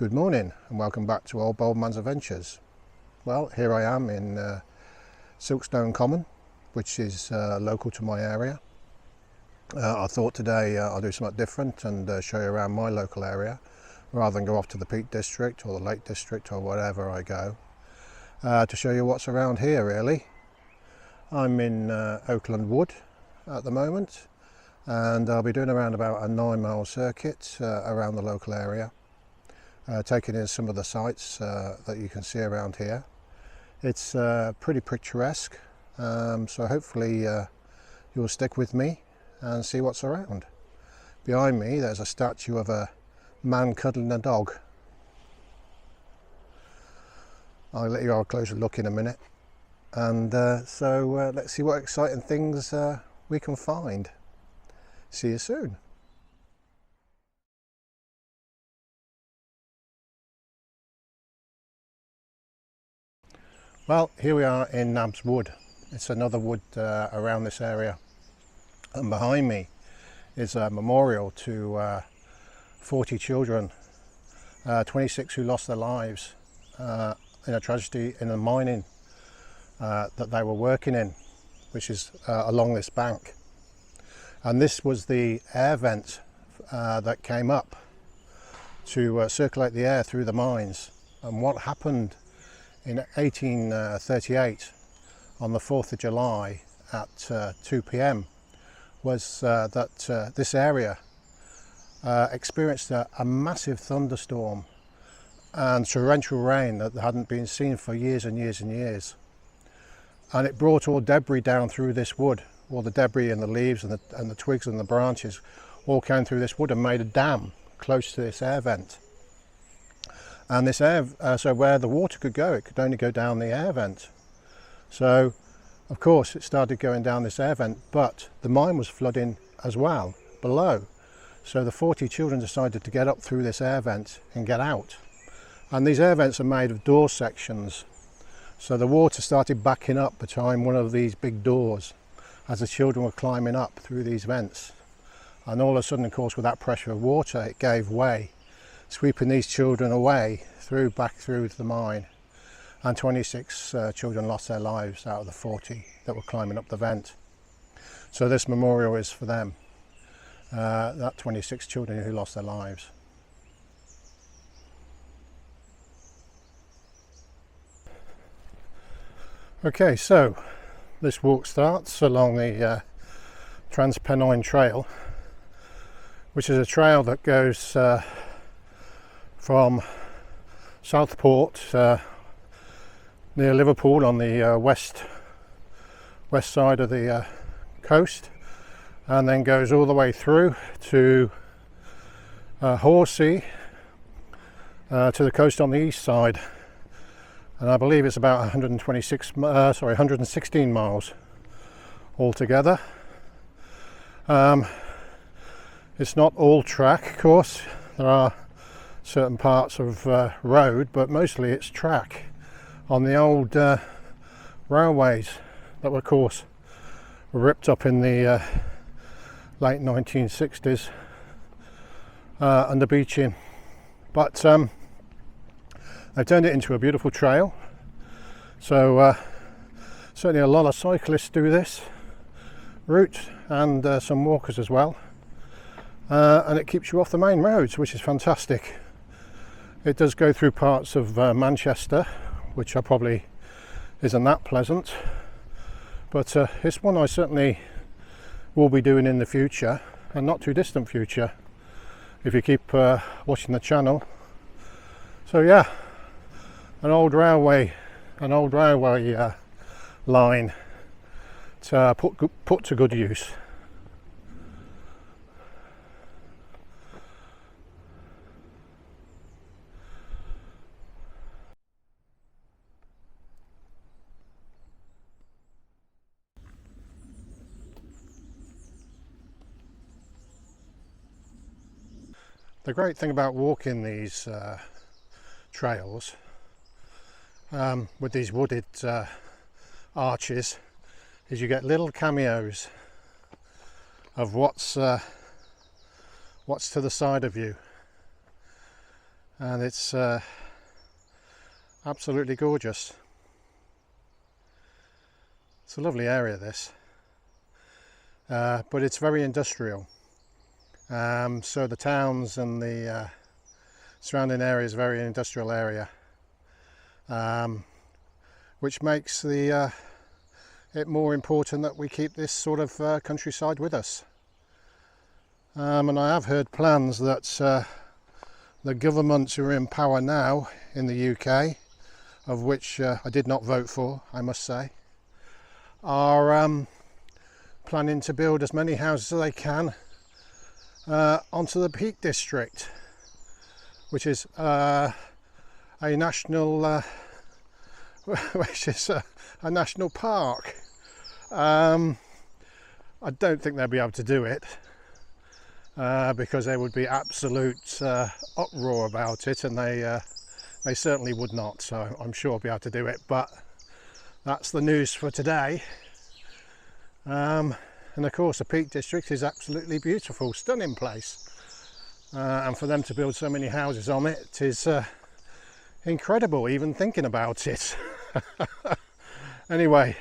Good morning and welcome back to Old Bold Man's Adventures. Well, here I am in Silkstone Common, which is local to my area. I thought today I'll do something different and show you around my local area rather than go off to the Peak District or the Lake District or wherever I go, to show you what's around here really. I'm in Thurgoland Wood at the moment, and I'll be doing around about a 9-mile circuit around the local area. Taking in some of the sights that you can see around here. It's pretty picturesque, so hopefully you'll stick with me and see what's around. Behind me there's a statue of a man cuddling a dog. I'll let you have a closer look in a minute, and so let's see what exciting things we can find. See you soon. Well, here we are in Nabs Wood. It's another wood around this area, and behind me is a memorial to 40 children, 26 who lost their lives in a tragedy in the mining that they were working in, which is along this bank. And this was the air vent that came up to circulate the air through the mines. And what happened in 1838 on the 4th of July at 2 p.m. was that this area experienced a massive thunderstorm and torrential rain that hadn't been seen for years and years and years. And it brought all debris down through this wood. All the debris and the leaves and the twigs and the branches all came through this wood and made a dam close to this air vent. And this air, so where the water could go, it could only go down the air vent. So, of course, it started going down this air vent, but the mine was flooding as well below. So the 40 children decided to get up through this air vent and get out. And these air vents are made of door sections. So the water started backing up behind one of these big doors as the children were climbing up through these vents. And all of a sudden, of course, with that pressure of water, it gave way, sweeping these children away back through the mine, and 26 children lost their lives out of the 40 that were climbing up the vent. So this memorial is for them, that 26 children who lost their lives. Okay, so this walk starts along the Trans-Pennine Trail, which is a trail that goes from Southport near Liverpool on the west side of the coast, and then goes all the way through to Horsey to the coast on the east side, and I believe it's about 116 miles altogether. It's not all track, of course. There are certain parts of road, but mostly it's track on the old railways that were, of course, ripped up in the late 1960s under beaching. But they've turned it into a beautiful trail, so certainly a lot of cyclists do this route, and some walkers as well, and it keeps you off the main roads, which is fantastic. It does go through parts of Manchester, which are probably isn't that pleasant, but it's one I certainly will be doing in the future, and not too distant future, if you keep watching the channel. So yeah, an old railway line to put to good use. The great thing about walking these trails with these wooded arches is you get little cameos of what's to the side of you. and it's absolutely gorgeous. It's a lovely area, this, but it's very industrial. So the towns and the surrounding area is a very industrial area, which makes it more important that we keep this sort of countryside with us. And I have heard plans that the governments who are in power now in the UK, of which I did not vote for, I must say, are planning to build as many houses as they can onto the Peak District, which is a national national park. I don't think they'll be able to do it because there would be absolute uproar about it, and they certainly would not. So I'm sure I'll be able to do it, but that's the news for today. And of course the Peak District is absolutely beautiful, stunning place, and for them to build so many houses on it is incredible, even thinking about it. Anyway,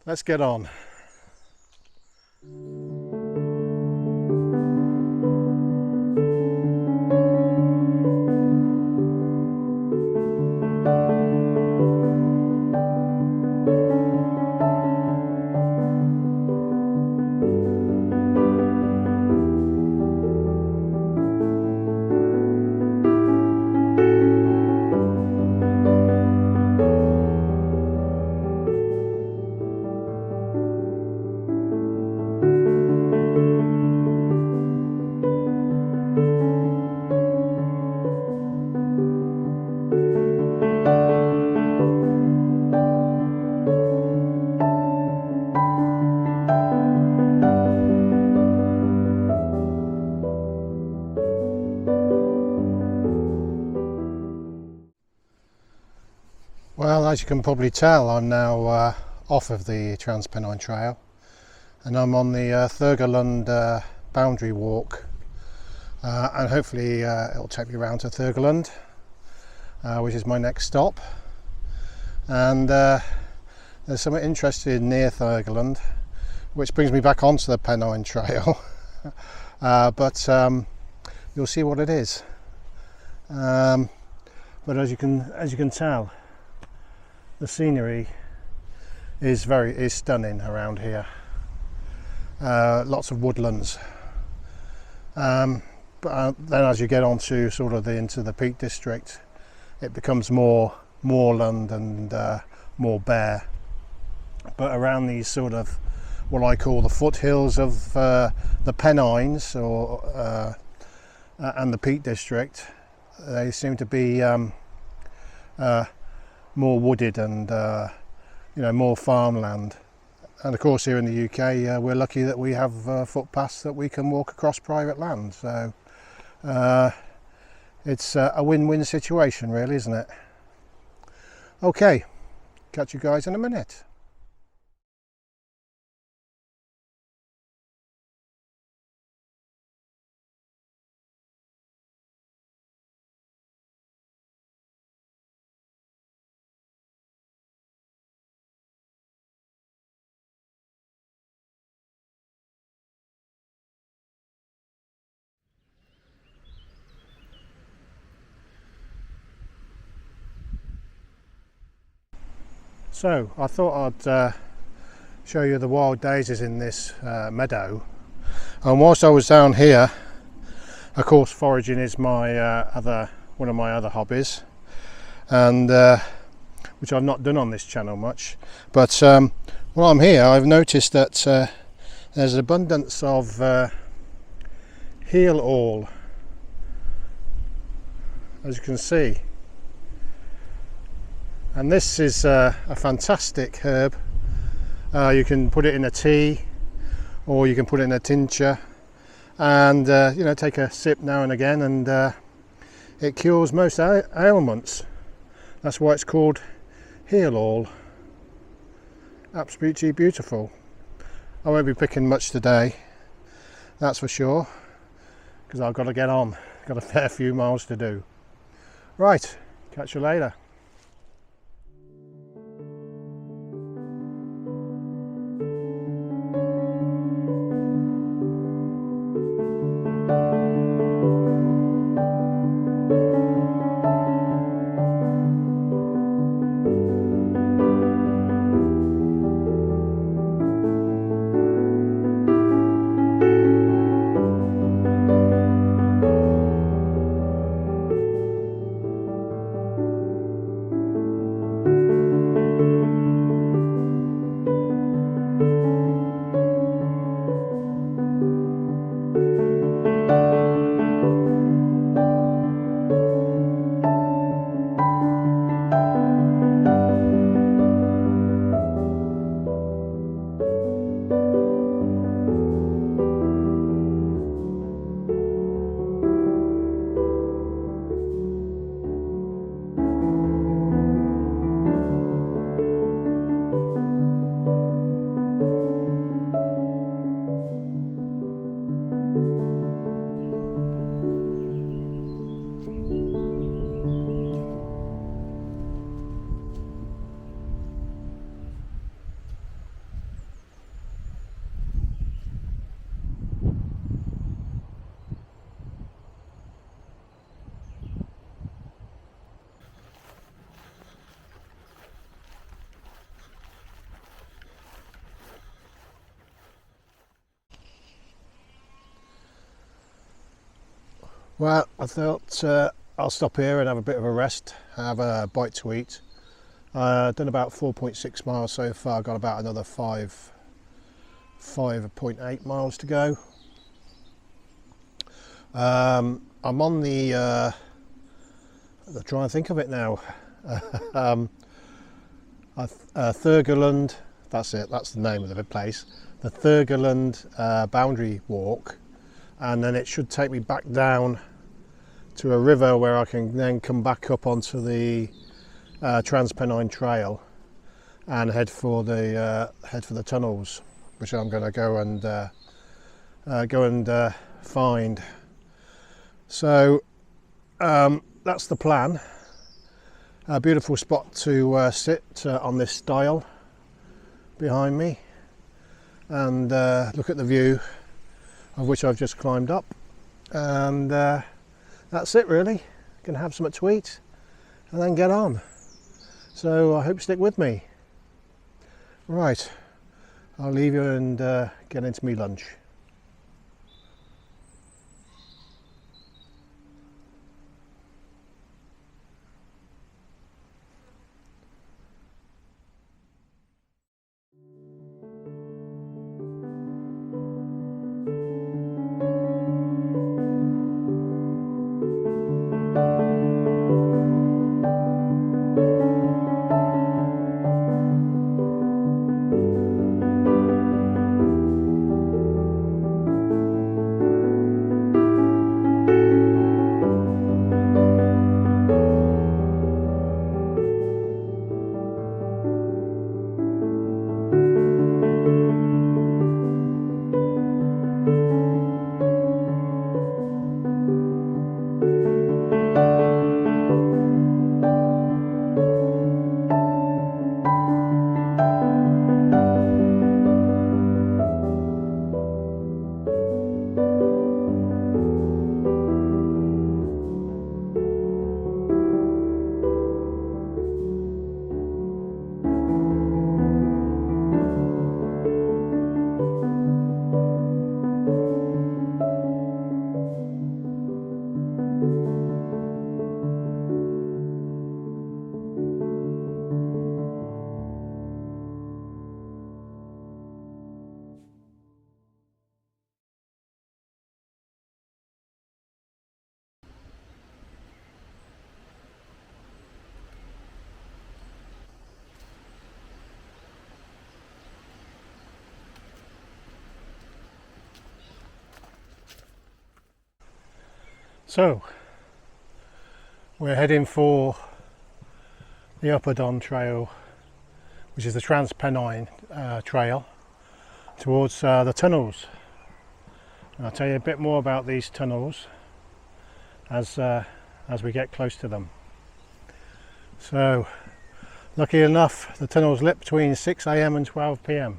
let's get on. Well, as you can probably tell, I'm now off of the Trans-Pennine Trail, and I'm on the Thurgoland boundary walk, and hopefully it'll take me around to Thurgoland, which is my next stop. And there's something interesting near Thurgoland, which brings me back onto the Pennine Trail. But you'll see what it is. But as you can tell, the scenery is stunning around here. Lots of woodlands, but then as you get onto sort of into the Peak District, it becomes more moorland and more bare. But around these sort of what I call the foothills of the Pennines and the Peak District, they seem to be more wooded and more farmland. And of course here in the UK we're lucky that we have footpaths that we can walk across private land, so it's a win-win situation really, isn't it? Okay, catch you guys in a minute. So I thought I'd show you the wild daisies in this meadow, and whilst I was down here, of course foraging is my one of my other hobbies, and which I've not done on this channel much, but while I'm here I've noticed that there's an abundance of heel awl, as you can see. And this is a fantastic herb. You can put it in a tea, or you can put it in a tincture, and take a sip now and again, and it cures most ailments. That's why it's called heel awl. Absolutely beautiful. I won't be picking much today, that's for sure, because I've got to get on. Got a fair few miles to do. Right, catch you later. Well, I thought I'll stop here and have a bit of a rest, have a bite to eat. Done about 4.6 miles so far, got about another 5.8 miles to go. I'm on the, I'm trying to think of it now, Thurgoland, that's it, that's the name of the place, the Thurgoland boundary walk. And then it should take me back down to a river where I can then come back up onto the Transpennine Trail and head for the tunnels, which I'm going to go and find. So that's the plan. A beautiful spot to sit on this stile behind me and look at the view, of which I've just climbed up, and that's it really. Gonna have something to eat and then get on. So I hope you stick with me. Right, I'll leave you and get into me lunch. So we're heading for the Upper Don Trail, which is the Transpennine Trail, towards the tunnels. And I'll tell you a bit more about these tunnels as we get close to them. So lucky enough the tunnel's lit between 6 AM and 12 PM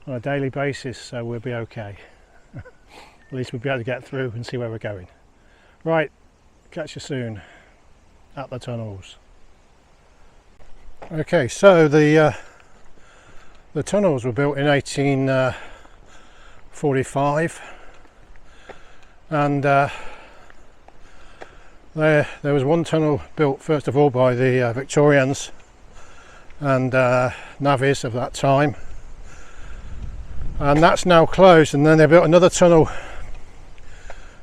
on a daily basis, so we'll be okay. At least we'll be able to get through and see where we're going. Right, catch you soon at the tunnels. Okay, so the tunnels were built in 1845, and there was one tunnel built first of all by the Victorians and navvies of that time, and that's now closed. And then they built another tunnel,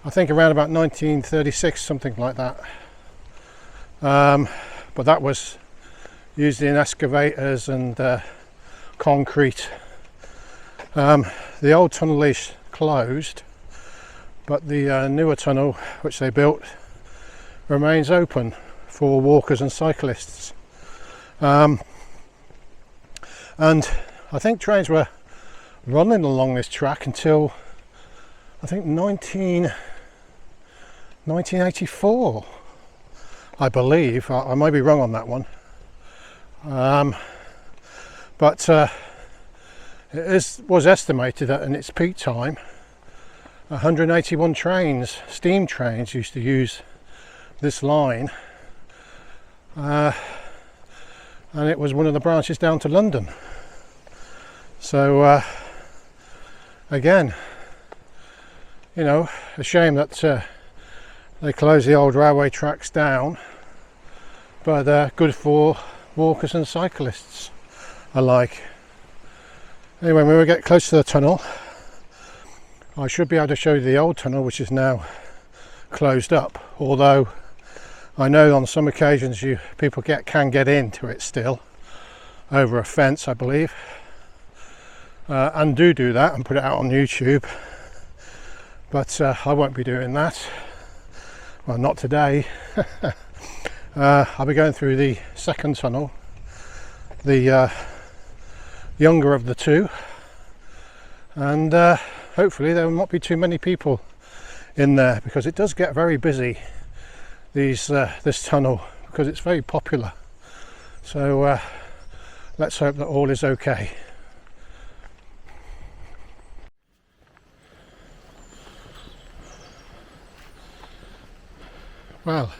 I think around about 1936, something like that, but that was used in excavators and concrete. The old tunnel is closed, but the newer tunnel which they built remains open for walkers and cyclists. And I think trains were running along this track until I think 1984, I believe. I might be wrong on that one, but it was estimated that in its peak time 181 trains, steam trains, used to use this line, and it was one of the branches down to London. So again, you know, a shame that they closed the old railway tracks down, but good for walkers and cyclists alike. Anyway, when we get close to the tunnel, I should be able to show you the old tunnel, which is now closed up, although I know on some occasions people can get into it still over a fence, I believe, and do that and put it out on YouTube, but I won't be doing that. Well, not today. I'll be going through the second tunnel, the younger of the two, and hopefully there will not be too many people in there, because it does get very busy, this tunnel, because it's very popular. So let's hope that all is okay. Well,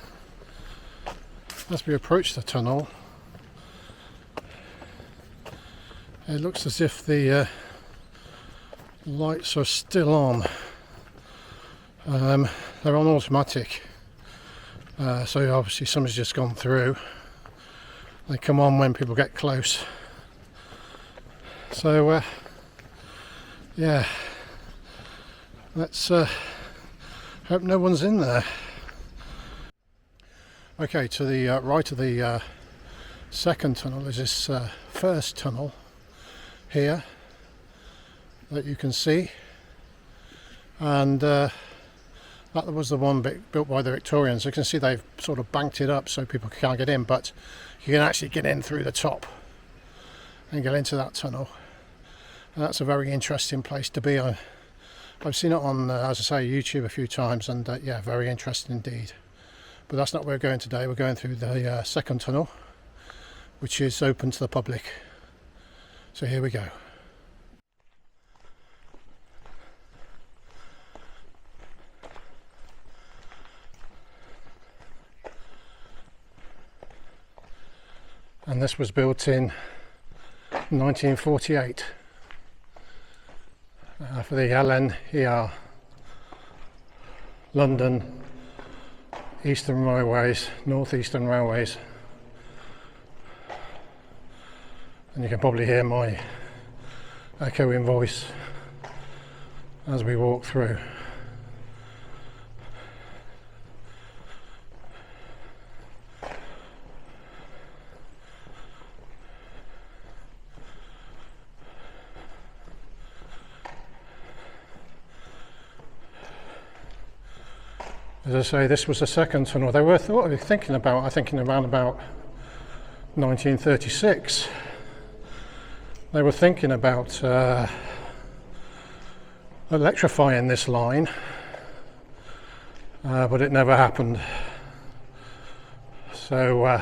as we approach the tunnel, it looks as if the lights are still on. They're on automatic, so obviously somebody's just gone through. They come on when people get close. So yeah, let's hope no one's in there. Okay, to the right of the second tunnel is this first tunnel here that you can see, and that was the one built by the Victorians. You can see they've sort of banked it up so people can't get in, but you can actually get in through the top and get into that tunnel, and that's a very interesting place to be. I've seen it on, as I say, YouTube a few times, and yeah, very interesting indeed. But that's not where we're going today. We're going through the second tunnel, which is open to the public. So here we go. And this was built in 1948 for the LNER, London Eastern Railways, North Eastern Railways. And you can probably hear my echoing voice as we walk through. As I say, this was the second tunnel. They were thinking about, I think, around about 1936. They were thinking about electrifying this line, but it never happened. So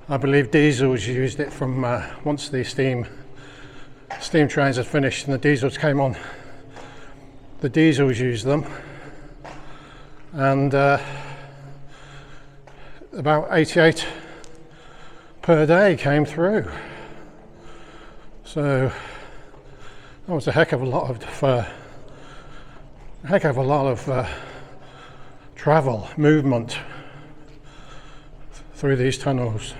I believe diesels used it from once the steam trains had finished and the diesels came on. The diesels used them, and about 88 per day came through. So that was a heck of a lot of travel, movement through these tunnels.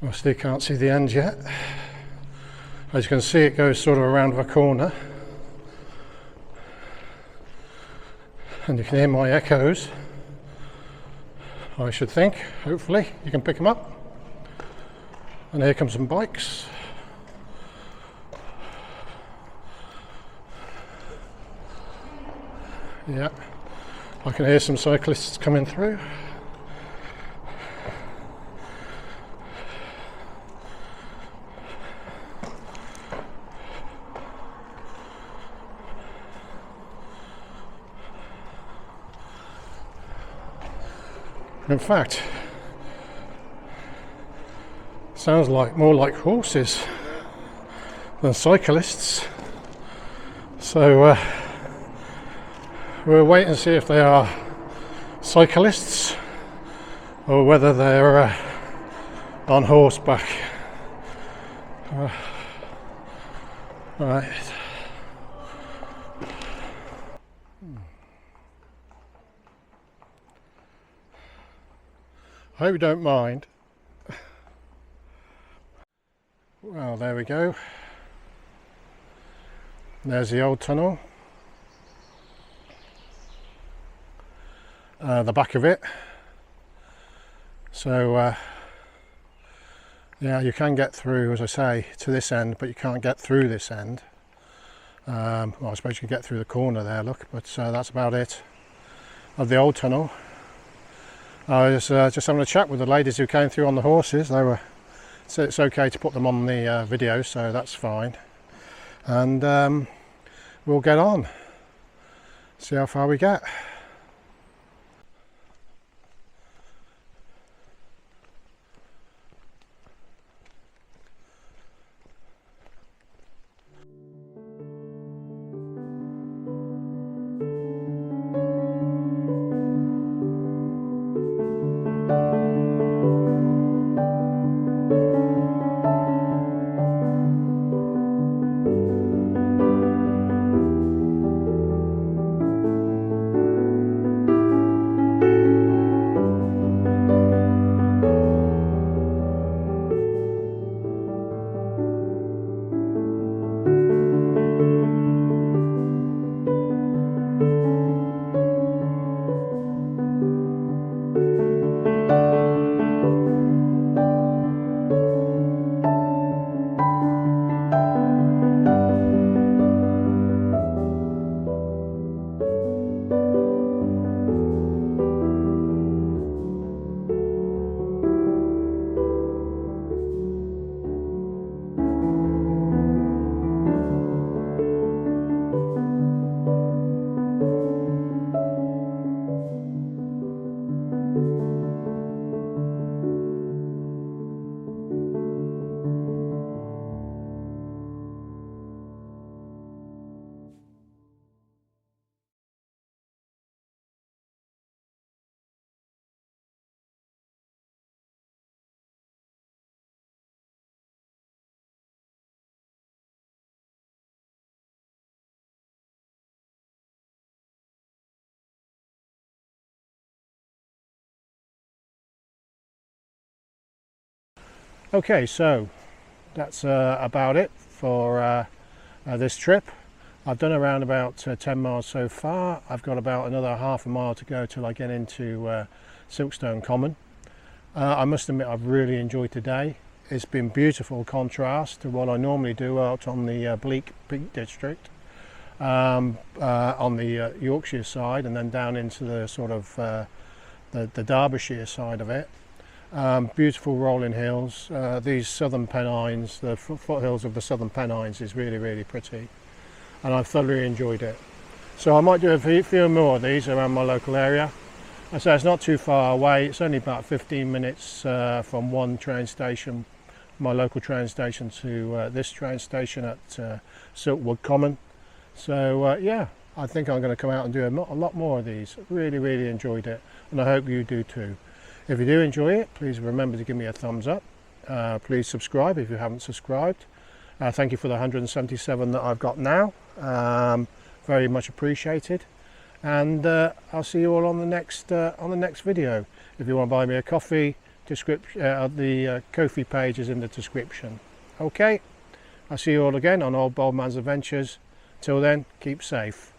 I still can't see the end yet. As you can see, it goes sort of around the corner, and you can hear my echoes, I should think. Hopefully you can pick them up. And here come some bikes. Yeah, I can hear some cyclists coming through. In fact, sounds like more like horses than cyclists. So we'll wait and see if they are cyclists or whether they're on horseback. Right. I hope you don't mind. Well, there we go. There's the old tunnel. The back of it. So yeah, you can get through, as I say, to this end, but you can't get through this end. Well, I suppose you can get through the corner there, look, but that's about it of the old tunnel. I was just having a chat with the ladies who came through on the horses. They were said it's okay to put them on the video, so that's fine. And we'll get on, see how far we get. Okay, so that's about it for this trip. I've done around about 10 miles so far. I've got about another half a mile to go till I get into Silkstone Common. I must admit I've really enjoyed today. It's been beautiful contrast to what I normally do out on the Bleak Peak District, on the Yorkshire side, and then down into the sort of the Derbyshire side of it. Beautiful rolling hills. These southern Pennines, the foothills of the southern Pennines, is really, really pretty. and I've thoroughly enjoyed it. So I might do a few more of these around my local area. I say it's not too far away, it's only about 15 minutes from one train station, my local train station, to this train station at Silkwood Common. So yeah, I think I'm going to come out and do a lot more of these. Really enjoyed it, and I hope you do too. If you do enjoy it, please remember to give me a thumbs up. Please subscribe if you haven't subscribed. Thank you for the 177 that I've got now. Very much appreciated. And I'll see you all on the next video. If you want to buy me a coffee, the Ko-fi page is in the description. Okay, I'll see you all again on Old Bold Man's Adventures. Till then, keep safe.